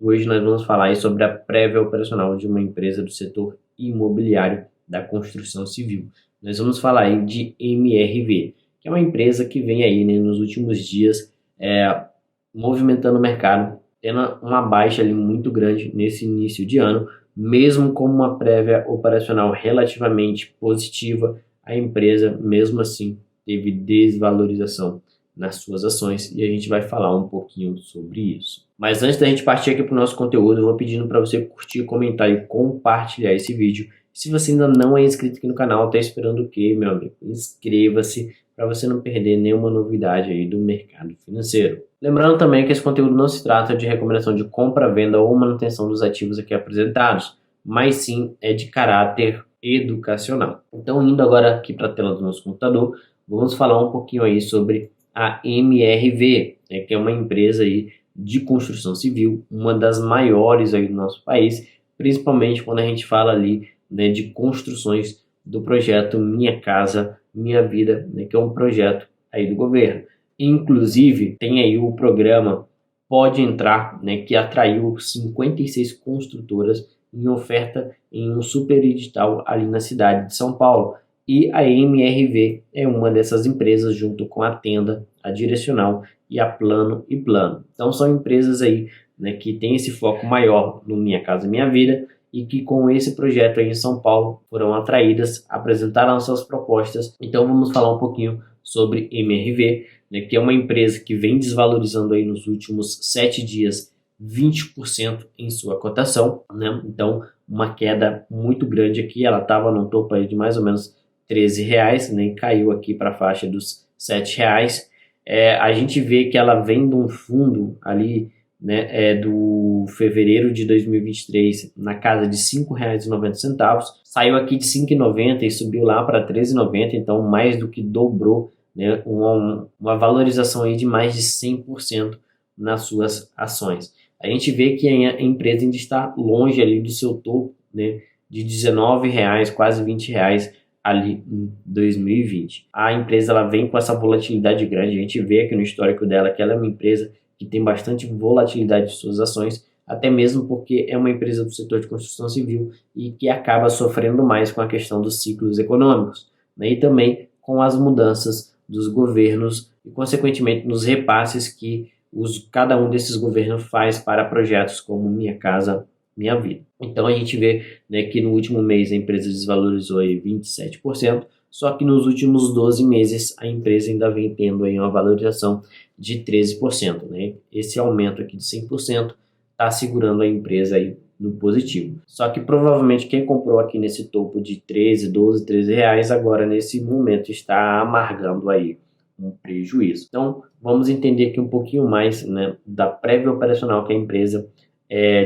Hoje nós vamos falar aí sobre a prévia operacional de uma empresa do setor imobiliário da construção civil. Nós vamos falar aí de MRV, que é uma empresa que vem aí, né, nos últimos dias movimentando o mercado, tendo uma baixa ali muito grande nesse início de ano, mesmo com uma prévia operacional relativamente positiva, a empresa mesmo assim teve desvalorização nas suas ações e a gente vai falar um pouquinho sobre isso. Mas antes da gente partir aqui para o nosso conteúdo, eu vou pedindo para você curtir, comentar e compartilhar esse vídeo. Se você ainda não é inscrito aqui no canal, está esperando o quê, meu amigo? Inscreva-se para você não perder nenhuma novidade aí do mercado financeiro. Lembrando também que esse conteúdo não se trata de recomendação de compra, venda ou manutenção dos ativos aqui apresentados, mas sim é de caráter educacional. Então, indo agora aqui para a tela do nosso computador, vamos falar um pouquinho aí sobre a MRV, né, que é uma empresa aí de construção civil, uma das maiores aí do nosso país, principalmente quando a gente fala ali, né, de construções do projeto Minha Casa Minha Vida, né, que é um projeto aí do governo. Inclusive, tem aí o programa Pode Entrar, né, que atraiu 56 construtoras em oferta em um super edital ali na cidade de São Paulo. E a MRV é uma dessas empresas, junto com a Tenda, a Direcional e a Plano e Plano. Então são empresas aí, né, que tem esse foco maior no Minha Casa Minha Vida e que com esse projeto aí em São Paulo foram atraídas, apresentaram suas propostas. Então vamos falar um pouquinho sobre MRV, né, que é uma empresa que vem desvalorizando aí nos últimos 7 dias 20% em sua cotação, né? Então uma queda muito grande aqui, ela estava no topo aí de mais ou menos R$13, né? Caiu aqui para a faixa dos R$7. A gente vê que ela vem de um fundo ali, né, do fevereiro de 2023 na casa de R$5,90, saiu aqui de R$5,90 e subiu lá para R$13,90, então mais do que dobrou, né, uma valorização aí de mais de 100% nas suas ações. A gente vê que a empresa ainda está longe ali do seu topo, né, de R$19, quase R$20 ali em 2020. A empresa ela vem com essa volatilidade grande, a gente vê aqui no histórico dela que ela é uma empresa que tem bastante volatilidade de suas ações, até mesmo porque é uma empresa do setor de construção civil e que acaba sofrendo mais com a questão dos ciclos econômicos, né, e também com as mudanças dos governos e, consequentemente, nos repasses que cada um desses governos faz para projetos como Minha Casa Minha Vida. Então a gente vê, né, que no último mês a empresa desvalorizou aí 27%, só que nos últimos 12 meses a empresa ainda vem tendo aí uma valorização de 13%. Né? Esse aumento aqui de 100% está segurando a empresa aí no positivo. Só que provavelmente quem comprou aqui nesse topo de 13, 12, 13 reais, agora nesse momento está amargando aí um prejuízo. Então vamos entender aqui um pouquinho mais, né, da prévia operacional que a empresa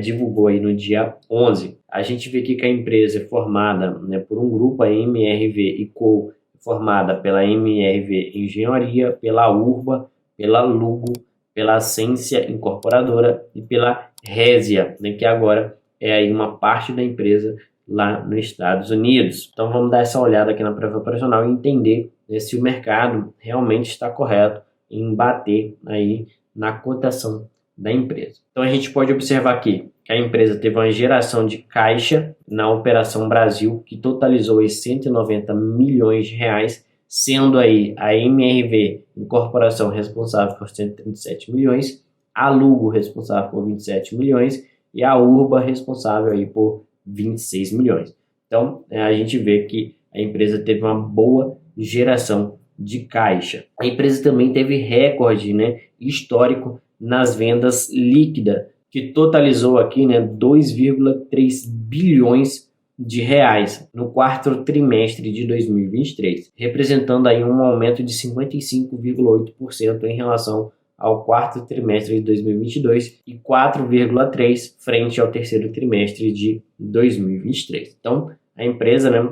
divulgou aí no dia 11. A gente vê aqui que a empresa é formada, né, por um grupo, a MRV & Co, formada pela MRV Engenharia, pela Urba, pela Lugo, pela Ascensia Incorporadora e pela Resia, né, que agora é aí uma parte da empresa lá nos Estados Unidos. Então vamos dar essa olhada aqui na prévia operacional e entender, né, se o mercado realmente está correto em bater aí na cotação da empresa. Então a gente pode observar aqui que a empresa teve uma geração de caixa na Operação Brasil que totalizou aí R$190 milhões, sendo aí a MRV Incorporação responsável por 137 milhões, a Lugo responsável por 27 milhões e a Urba responsável aí por 26 milhões. Então a gente vê que a empresa teve uma boa geração de caixa. A empresa também teve recorde, né, histórico nas vendas líquidas, que totalizou aqui, né, 2,3 bilhões de reais no quarto trimestre de 2023, representando aí um aumento de 55,8% em relação ao quarto trimestre de 2022 e 4,3% frente ao terceiro trimestre de 2023. Então, a empresa, né,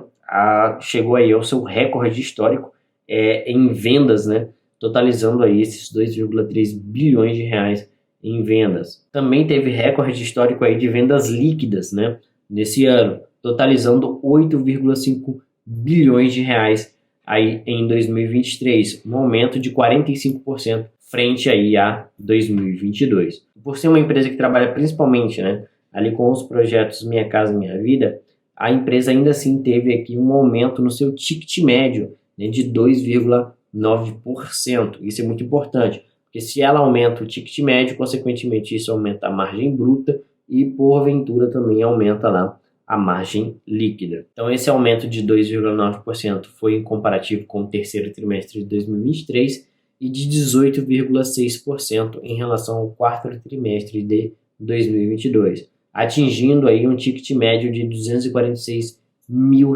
chegou aí ao seu recorde histórico em vendas, né, totalizando aí esses 2,3 bilhões de reais em vendas. Também teve recorde histórico aí de vendas líquidas, né, nesse ano, totalizando 8,5 bilhões de reais aí em 2023, um aumento de 45% frente aí a 2022. Por ser uma empresa que trabalha principalmente, né, ali com os projetos Minha Casa Minha Vida, a empresa ainda assim teve aqui um aumento no seu ticket médio, né, de 2,9%. Isso é muito importante, porque se ela aumenta o ticket médio, consequentemente isso aumenta a margem bruta e porventura também aumenta lá a margem líquida. Então esse aumento de 2,9% foi em comparativo com o terceiro trimestre de 2023 e de 18,6% em relação ao quarto trimestre de 2022, atingindo aí um ticket médio de R$246 mil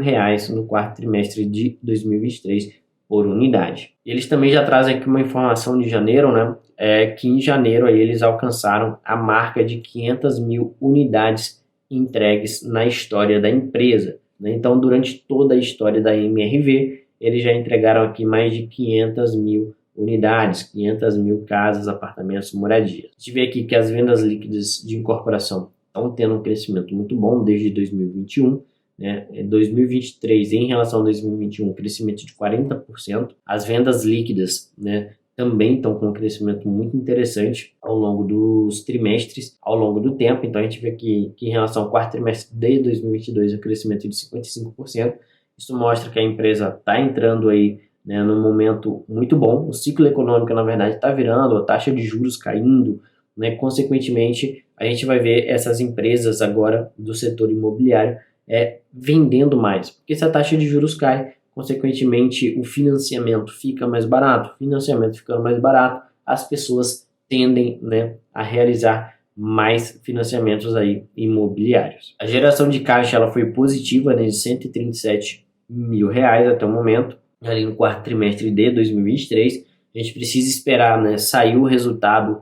no quarto trimestre de 2023 por unidade. Eles também já trazem aqui uma informação de janeiro, né? Que em janeiro aí eles alcançaram a marca de 500 mil unidades entregues na história da empresa, né? Então, durante toda a história da MRV, eles já entregaram aqui mais de 500 mil unidades, 500 mil casas, apartamentos, moradias. A gente vê aqui que as vendas líquidas de incorporação estão tendo um crescimento muito bom desde 2021, né? 2023 em relação a 2021, um crescimento de 40%. As vendas líquidas, né, também estão com um crescimento muito interessante ao longo dos trimestres, ao longo do tempo. Então a gente vê que em relação ao quarto trimestre de 2022, um crescimento de 55%. Isso mostra que a empresa está entrando aí, né, num momento muito bom. O ciclo econômico, na verdade, está virando, a taxa de juros caindo, né? Consequentemente, a gente vai ver essas empresas agora do setor imobiliário vendendo mais, porque se a taxa de juros cai, consequentemente o financiamento fica mais barato. Financiamento ficando mais barato, as pessoas tendem, né, a realizar mais financiamentos aí imobiliários. A geração de caixa ela foi positiva, né, de R$137 mil até o momento, ali no quarto trimestre de 2023. A gente precisa esperar, né, sair o resultado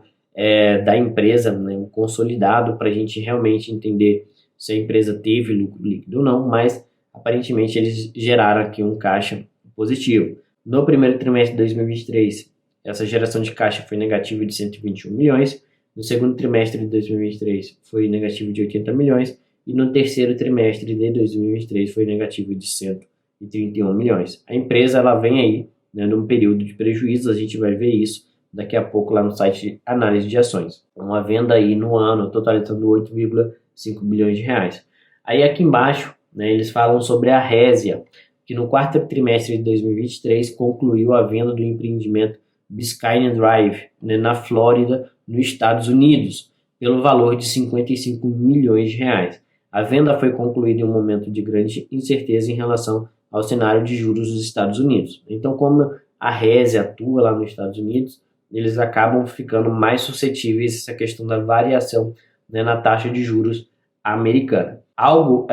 da empresa, né, consolidado, para a gente realmente entender se a empresa teve lucro líquido ou não, mas aparentemente eles geraram aqui um caixa positivo. No primeiro trimestre de 2023, essa geração de caixa foi negativa de 121 milhões, no segundo trimestre de 2023 foi negativo de 80 milhões e no terceiro trimestre de 2023 foi negativo de 131 milhões. A empresa ela vem aí, né, num período de prejuízo, a gente vai ver isso daqui a pouco lá no site Análise de Ações. Uma venda aí no ano totalizando 8,5 bilhões de reais. Aí aqui embaixo, né, eles falam sobre a Resia, que no quarto trimestre de 2023 concluiu a venda do empreendimento Biscayne Drive, né, na Flórida, nos Estados Unidos, pelo valor de 55 milhões de reais. A venda foi concluída em um momento de grande incerteza em relação ao cenário de juros dos Estados Unidos. Então, como a Resia atua lá nos Estados Unidos, eles acabam ficando mais suscetíveis a essa questão da variação, né, na taxa de juros americana. Algo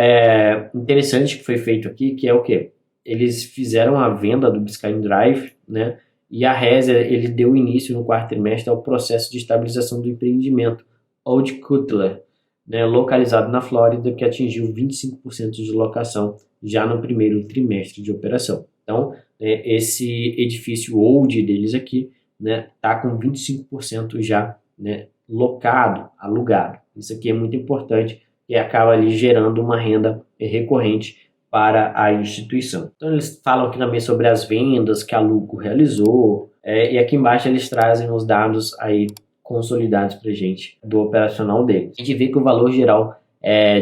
interessante que foi feito aqui, que é o quê? Eles fizeram a venda do Biscayne Drive, né, e a Resia ele deu início no quarto trimestre ao processo de estabilização do empreendimento Old Cutler, né, localizado na Flórida, que atingiu 25% de locação já no primeiro trimestre de operação. Então, esse edifício Old deles aqui, né, tá com 25% já, né, locado, alugado. Isso aqui é muito importante e acaba ali gerando uma renda recorrente para a instituição. Então eles falam aqui também sobre as vendas que a Luco realizou, e aqui embaixo eles trazem os dados aí consolidados para a gente do operacional deles. A gente vê que o valor geral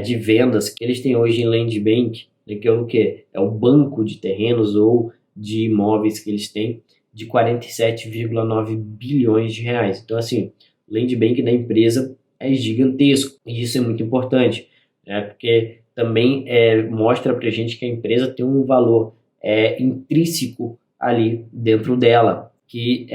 de vendas que eles têm hoje em Land Bank, né, que é o quê? É o banco de terrenos ou de imóveis que eles têm, de 47,9 bilhões de reais. Então, assim, o Land Bank da empresa é gigantesco e isso é muito importante, né? Porque também mostra para a gente que a empresa tem um valor intrínseco ali dentro dela, que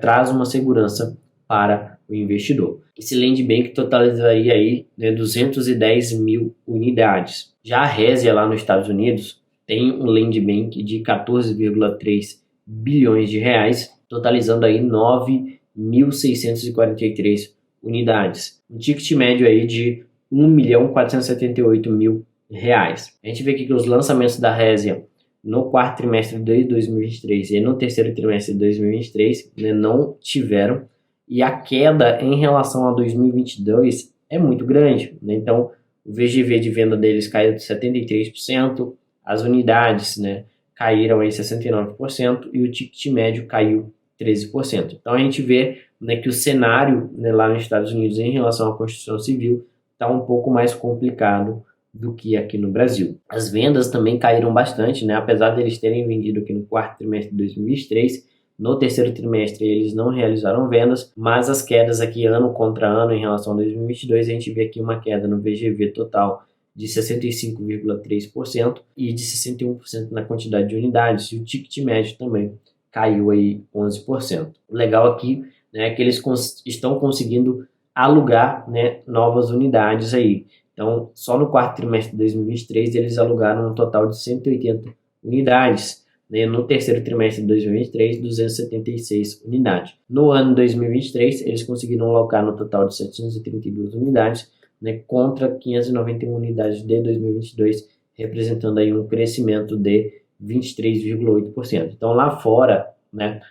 traz uma segurança para o investidor. Esse Land Bank totalizaria aí, né, 210 mil unidades. Já a Resia lá nos Estados Unidos tem um Land Bank de 14,3 bilhões de reais, totalizando aí 9.643 unidades. Um ticket médio aí de 1.478.000 reais. A gente vê aqui que os lançamentos da Resia no quarto trimestre de 2023 e no terceiro trimestre de 2023, né, não tiveram, e a queda em relação a 2022 é muito grande, né? Então o VGV de venda deles caiu de 73%, as unidades, né, caíram aí 69% e o ticket médio caiu 13%. Então a gente vê, né, que o cenário, né, lá nos Estados Unidos em relação à construção civil está um pouco mais complicado do que aqui no Brasil. As vendas também caíram bastante, né, apesar de eles terem vendido aqui no quarto trimestre de 2023, no terceiro trimestre eles não realizaram vendas, mas as quedas aqui ano contra ano em relação a 2022, a gente vê aqui uma queda no VGV total de 65,3% e de 61% na quantidade de unidades, e o ticket médio também caiu aí 11%. O legal aqui, né, é que eles estão conseguindo alugar, né, novas unidades aí. Então, só no quarto trimestre de 2023 eles alugaram um total de 180 unidades. Né? No terceiro trimestre de 2023, 276 unidades. No ano de 2023, eles conseguiram alocar no total de 732 unidades, né, contra 591 unidades de 2022, representando aí um crescimento de 23,8%. Então, lá fora, né,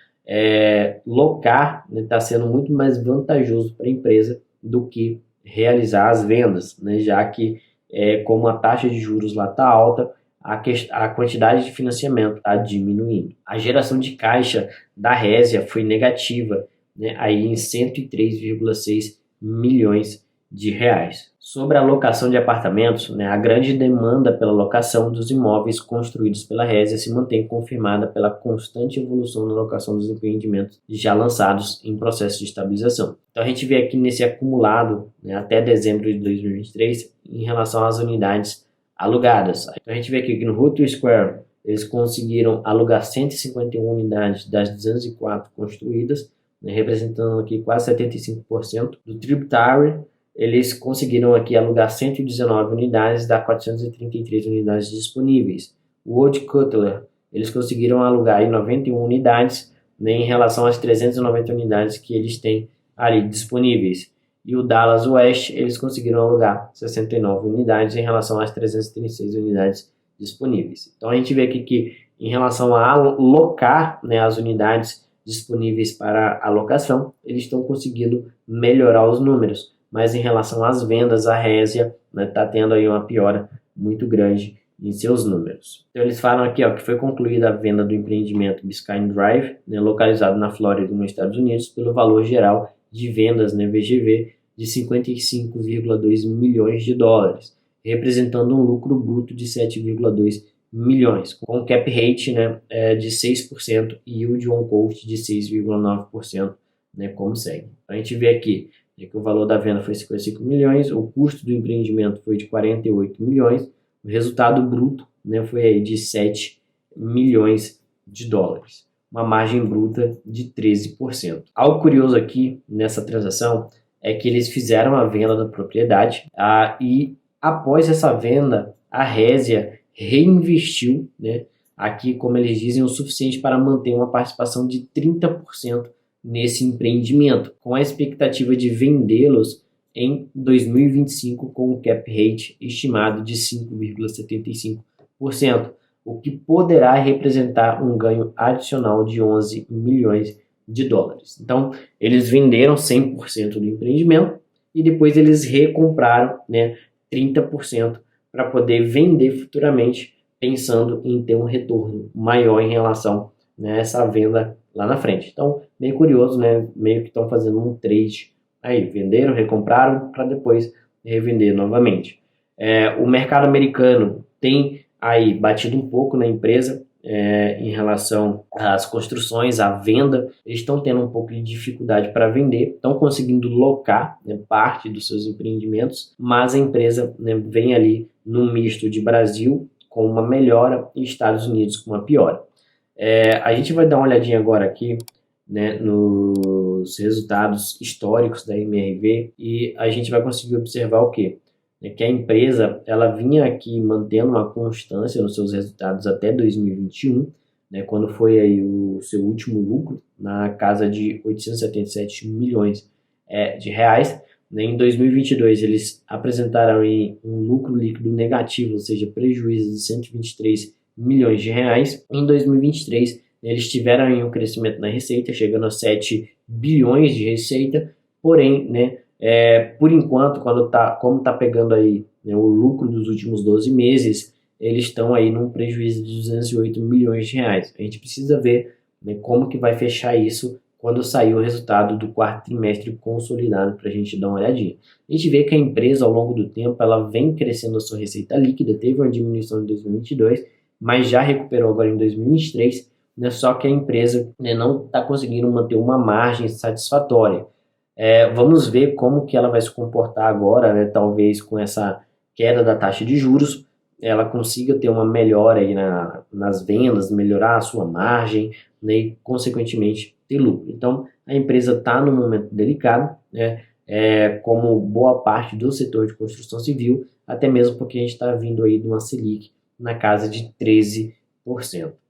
locar está, né, sendo muito mais vantajoso para a empresa do que realizar as vendas, né, já que como a taxa de juros lá está alta, a quantidade de financiamento está diminuindo. A geração de caixa da Resia foi negativa, né, aí em 103,6 milhões de reais. Sobre a locação de apartamentos, né, a grande demanda pela locação dos imóveis construídos pela Resia se mantém confirmada pela constante evolução na locação dos empreendimentos já lançados em processo de estabilização. Então a gente vê aqui nesse acumulado, né, até dezembro de 2023 em relação às unidades alugadas. Então a gente vê aqui que no Ruto Square eles conseguiram alugar 151 unidades das 204 construídas, né, representando aqui quase 75%. Do Tributary eles conseguiram aqui alugar 119 unidades das 433 unidades disponíveis. O Old Cutler, eles conseguiram alugar aí 91 unidades, né, em relação às 390 unidades que eles têm ali disponíveis. E o Dallas West, eles conseguiram alugar 69 unidades em relação às 336 unidades disponíveis. Então a gente vê aqui que em relação a alocar, né, as unidades disponíveis para alocação, eles estão conseguindo melhorar os números. Mas em relação às vendas, a Resia está, né, tendo aí uma piora muito grande em seus números. Então eles falam aqui, ó, que foi concluída a venda do empreendimento Biscayne Drive, né, localizado na Flórida, nos Estados Unidos, pelo valor geral de vendas, né, VGV, de 55,2 milhões de dólares, representando um lucro bruto de 7,2 milhões, com cap rate, né, de 6% e yield on cost de 6,9%, né, como segue. A gente vê aqui que o valor da venda foi 55 milhões, o custo do empreendimento foi de 48 milhões, o resultado bruto, né, foi aí de 7 milhões de dólares, uma margem bruta de 13%. Algo curioso aqui nessa transação é que eles fizeram a venda da propriedade e após essa venda, a Resia reinvestiu, né, aqui, como eles dizem, o suficiente para manter uma participação de 30% nesse empreendimento, com a expectativa de vendê-los em 2025 com um cap rate estimado de 5,75%, o que poderá representar um ganho adicional de 11 milhões de dólares. Então, eles venderam 100% do empreendimento e depois eles recompraram, né, 30% para poder vender futuramente, pensando em ter um retorno maior em relação, né, a essa venda lá na frente. Então, bem curioso, né? Meio que estão fazendo um trade aí, venderam, recompraram para depois revender novamente. O mercado americano tem aí batido um pouco na empresa em relação às construções, à venda. Eles estão tendo um pouco de dificuldade para vender, estão conseguindo locar, né, parte dos seus empreendimentos, mas a empresa, né, vem ali num misto de Brasil com uma melhora e Estados Unidos com uma piora. A gente vai dar uma olhadinha agora aqui, né, nos resultados históricos da MRV e a gente vai conseguir observar o quê? Que a empresa ela vinha aqui mantendo uma constância nos seus resultados até 2021, né, quando foi aí o seu último lucro na casa de 877 milhões de reais. Né. Em 2022 eles apresentaram aí um lucro líquido negativo, ou seja, prejuízo de 123 milhões de reais. Em 2023 eles tiveram aí um crescimento na receita, chegando a 7 bilhões de receita, porém, né, por enquanto, como está pegando aí, né, o lucro dos últimos 12 meses, eles estão aí num prejuízo de 208 milhões de reais. A gente precisa ver, né, como que vai fechar isso quando sair o resultado do quarto trimestre consolidado, para a gente dar uma olhadinha. A gente vê que a empresa, ao longo do tempo, ela vem crescendo a sua receita líquida, teve uma diminuição em 2022, mas já recuperou agora em 2023, né, só que a empresa, né, não está conseguindo manter uma margem satisfatória. Vamos ver como que ela vai se comportar agora, né, talvez com essa queda da taxa de juros, ela consiga ter uma melhora aí nas vendas, melhorar a sua margem, né, e consequentemente ter lucro. Então a empresa está num momento delicado, né, como boa parte do setor de construção civil, até mesmo porque a gente está vindo aí de uma Selic na casa de 13%.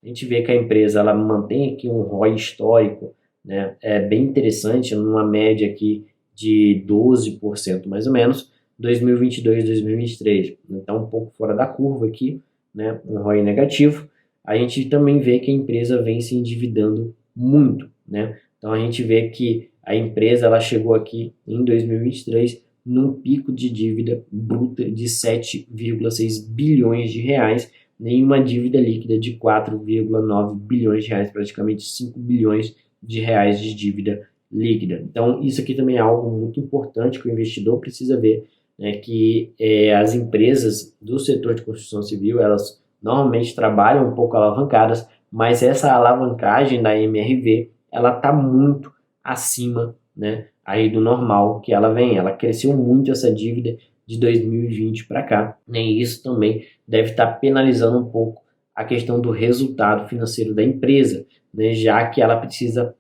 A gente vê que a empresa ela mantém aqui um ROI histórico, né, bem interessante, numa média aqui de 12% mais ou menos, 2022, 2023. Então, um pouco fora da curva aqui, né, um ROI negativo. A gente também vê que a empresa vem se endividando muito, né? Então, a gente vê que a empresa ela chegou aqui em 2023 num pico de dívida bruta de 7,6 bilhões de reais, nem uma dívida líquida de 4,9 bilhões de reais, praticamente 5 bilhões de reais de dívida líquida. Então, isso aqui também é algo muito importante que o investidor precisa ver, né, que as empresas do setor de construção civil, elas normalmente trabalham um pouco alavancadas, mas essa alavancagem da MRV, ela está muito acima, né, aí do normal que ela vem. Ela cresceu muito essa dívida de 2020 para cá, né, e isso também deve estar penalizando um pouco a questão do resultado financeiro da empresa, né, já que ela precisa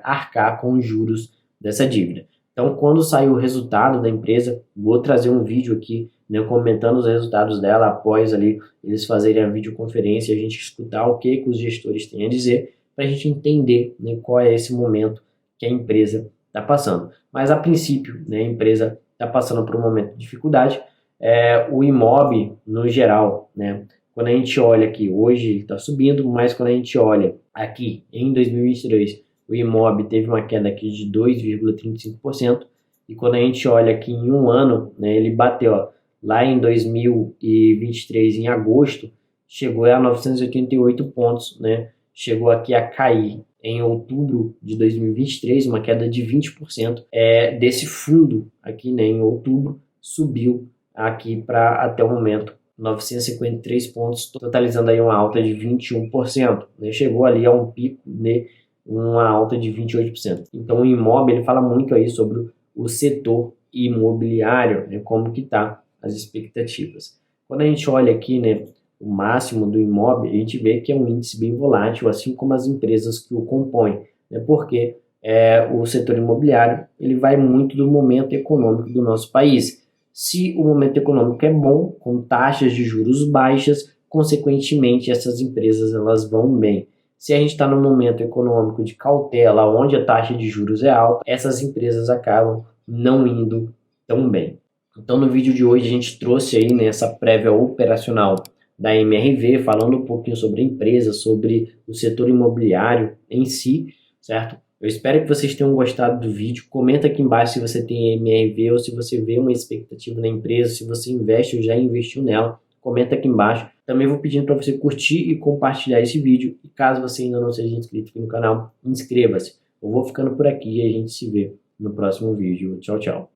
arcar com os juros dessa dívida. Então, quando sair o resultado da empresa, vou trazer um vídeo aqui, né, comentando os resultados dela após ali eles fazerem a videoconferência e a gente escutar o que os gestores têm a dizer, para a gente entender, né, qual é esse momento que a empresa está passando. Mas, a princípio, né, a empresa está passando por um momento de dificuldade. O IMOB, no geral, né, quando a gente olha aqui, hoje ele está subindo, mas quando a gente olha aqui em 2023, o IMOB teve uma queda aqui de 2,35%, e quando a gente olha aqui em um ano, né, ele bateu lá em 2023, em agosto, chegou a 988 pontos, né, chegou aqui a cair em outubro de 2023, uma queda de 20%, desse fundo aqui, né, em outubro, subiu aqui para, até o momento, 953 pontos, totalizando aí uma alta de 21%, né? Chegou ali a um pico de uma alta de 28%. Então o imóvel ele fala muito aí sobre o setor imobiliário, né? Como que tá as expectativas. Quando a gente olha aqui, né, o máximo do imóvel, a gente vê que é um índice bem volátil, assim como as empresas que o compõem, né? Porque o setor imobiliário ele vai muito do momento econômico do nosso país. Se o momento econômico é bom, com taxas de juros baixas, consequentemente essas empresas elas vão bem. Se a gente está num momento econômico de cautela, onde a taxa de juros é alta, essas empresas acabam não indo tão bem. Então no vídeo de hoje a gente trouxe aí nessa prévia operacional da MRV, falando um pouquinho sobre a empresa, sobre o setor imobiliário em si, certo? Eu espero que vocês tenham gostado do vídeo. Comenta aqui embaixo se você tem MRV ou se você vê uma expectativa na empresa, se você investe ou já investiu nela. Comenta aqui embaixo. Também vou pedindo para você curtir e compartilhar esse vídeo. E caso você ainda não seja inscrito aqui no canal, inscreva-se. Eu vou ficando por aqui e a gente se vê no próximo vídeo. Tchau, tchau.